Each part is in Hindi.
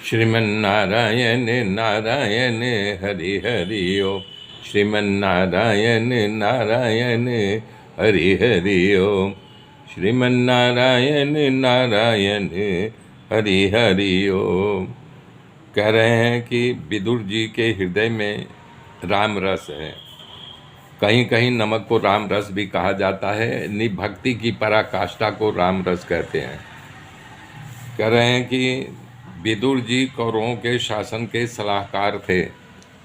श्रीमन्नारायण नारायण हरि हरि ओम। श्रीमन्नारायण नारायण हरि हरि ओम। श्रीमन्नारायण नारायण हरि हरि ओम। कह रहे हैं कि विदुर जी के हृदय में राम रस है। कहीं कहीं नमक को राम रस भी कहा जाता है। भक्ति की पराकाष्ठा को राम रस कहते हैं। कह रहे हैं कि विदुर जी कौरवों के शासन के सलाहकार थे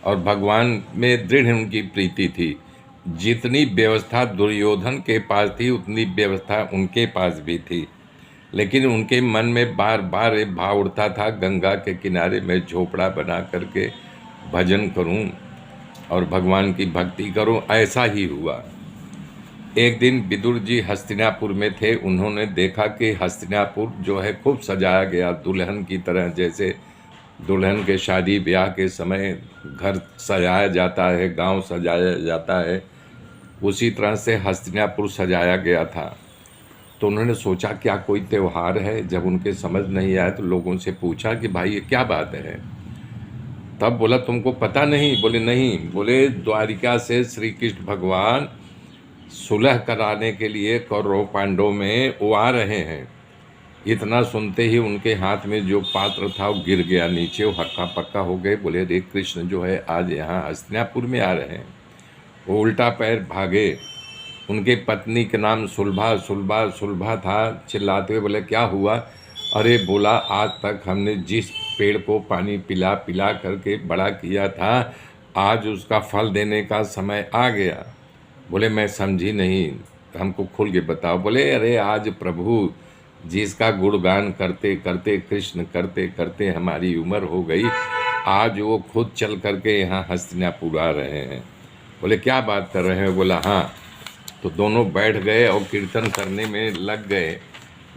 और भगवान में दृढ़ उनकी प्रीति थी। जितनी व्यवस्था दुर्योधन के पास थी उतनी व्यवस्था उनके पास भी थी, लेकिन उनके मन में बार बार एक भाव उठता था, गंगा के किनारे में झोपड़ा बना करके भजन करूं और भगवान की भक्ति करूं। ऐसा ही हुआ। एक दिन विदुर जी हस्तिनापुर में थे। उन्होंने देखा कि हस्तिनापुर जो है खूब सजाया गया, दुल्हन की तरह। जैसे दुल्हन के शादी ब्याह के समय घर सजाया जाता है, गांव सजाया जाता है, उसी तरह से हस्तिनापुर सजाया गया था। तो उन्होंने सोचा क्या कोई त्यौहार है। जब उनके समझ नहीं आया तो लोगों से पूछा कि भाई ये क्या बात है। तब बोला तुमको पता नहीं? बोले नहीं। बोले द्वारिका से श्री कृष्ण भगवान सुलह कराने के लिए कौरव पांडव में वो आ रहे हैं। इतना सुनते ही उनके हाथ में जो पात्र था वो गिर गया नीचे, वो हक्का पक्का हो गए। बोले रे कृष्ण जो है आज यहाँ हस्तिनापुर में आ रहे हैं। वो उल्टा पैर भागे। उनके पत्नी के नाम सुलभा सुलभा सुलभा था। चिल्लाते हुए बोले क्या हुआ? अरे बोला आज तक हमने जिस पेड़ को पानी पिला पिला करके बड़ा किया था, आज उसका फल देने का समय आ गया। बोले मैं समझी नहीं, हमको खुल के बताओ। बोले अरे आज प्रभु जिसका गुणगान करते करते, कृष्ण करते करते हमारी उम्र हो गई, आज वो खुद चल करके यहाँ हस्तिनापुर आ रहे हैं। बोले क्या बात कर रहे हैं? बोला हाँ। तो दोनों बैठ गए और कीर्तन करने में लग गए।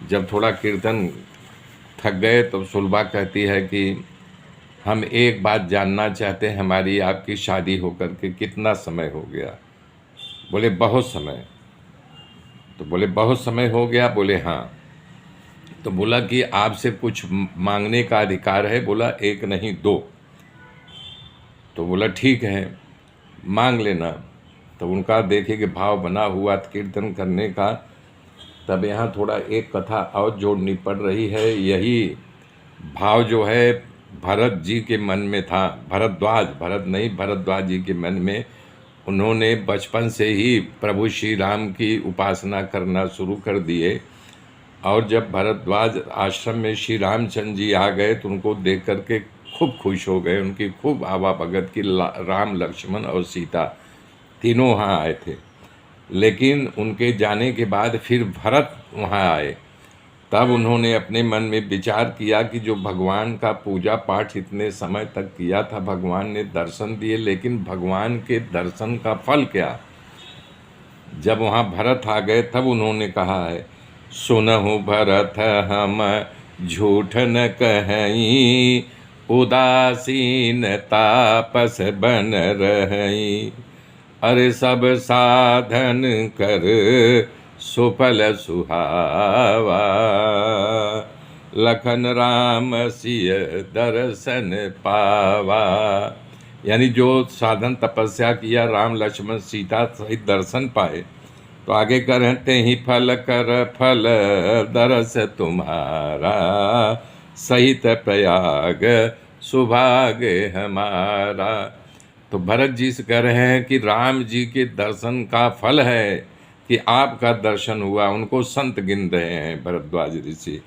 जब थोड़ा कीर्तन थक गए तो सुलभा कहती है कि हम एक बात जानना चाहते हैं, हमारी आपकी शादी होकर के कितना समय हो गया? बोले बहुत समय। तो बोले बहुत समय हो गया? बोले हाँ। तो बोला कि आपसे कुछ मांगने का अधिकार है? बोला एक नहीं दो। तो बोला ठीक है मांग लेना। तो उनका देखे कि भाव बना हुआ कीर्तन करने का। तब यहाँ थोड़ा एक कथा और जोड़नी पड़ रही है। यही भाव जो है भरत जी के मन में था। भरत नहीं, भरद्वाज जी के मन में। उन्होंने बचपन से ही प्रभु श्री राम की उपासना करना शुरू कर दिए। और जब भरद्वाज आश्रम में श्री रामचंद्र जी आ गए तो उनको देख करके खूब खुश हो गए। उनकी खूब आवा भगत की। राम लक्ष्मण और सीता तीनों वहाँ आए थे। लेकिन उनके जाने के बाद फिर भरत वहाँ आए। तब उन्होंने अपने मन में विचार किया कि जो भगवान का पूजा पाठ इतने समय तक किया था, भगवान ने दर्शन दिए, लेकिन भगवान के दर्शन का फल क्या? जब वहाँ भरत आ गए तब उन्होंने कहा है, सुनहु भरत हम झूठ न कहीं, उदासीन तापस बन रही। अरे सब साधन कर सुफल सुहावा, लखन राम सिय दर्शन पावा। यानी जो साधन तपस्या किया, राम लक्ष्मण सीता सहित दर्शन पाए। तो आगे कहते ही फल कर फल दरस तुम्हारा, सहित प्रयाग सुभाग्य हमारा। तो भरत जी से कह रहे हैं कि राम जी के दर्शन का फल है कि आपका दर्शन हुआ। उनको संत गिन रहे हैं भरद्वाज ऋषि।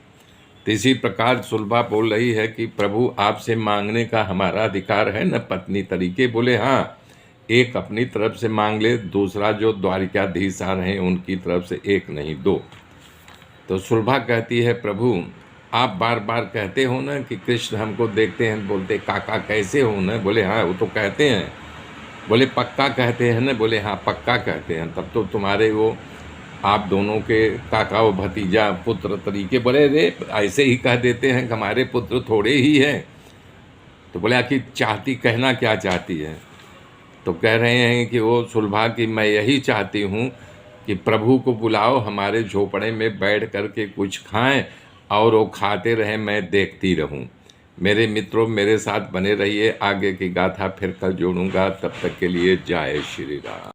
तो इसी प्रकार सुलभा बोल रही है कि प्रभु आपसे मांगने का हमारा अधिकार है न पत्नी तरीके? बोले हाँ। एक अपनी तरफ से मांग ले, दूसरा जो द्वारिकाधीश आ रहे हैं उनकी तरफ से, एक नहीं दो। तो सुलभा कहती है प्रभु आप बार बार कहते हो ना कि कृष्ण हमको देखते हैं, बोलते काका कैसे हो ना? बोले हाँ वो तो कहते हैं। बोले पक्का कहते हैं ना? बोले हाँ पक्का कहते हैं। तब तो तुम्हारे वो आप दोनों के काका व भतीजा पुत्र तरीके। बोले रे ऐसे ही कह देते हैं कि हमारे पुत्र थोड़े ही हैं। तो बोले आखिर चाहती कहना क्या चाहती है? तो कह रहे हैं कि वो सुलभा कि मैं यही चाहती हूँ कि प्रभु को बुलाओ, हमारे झोपड़े में बैठ कर के कुछ खाएं और वो खाते रहें, मैं देखती रहूं। मेरे मित्रों, मेरे साथ बने रहिए, आगे की गाथा फिर कल जोड़ूंगा। तब तक के लिए जय श्री राम।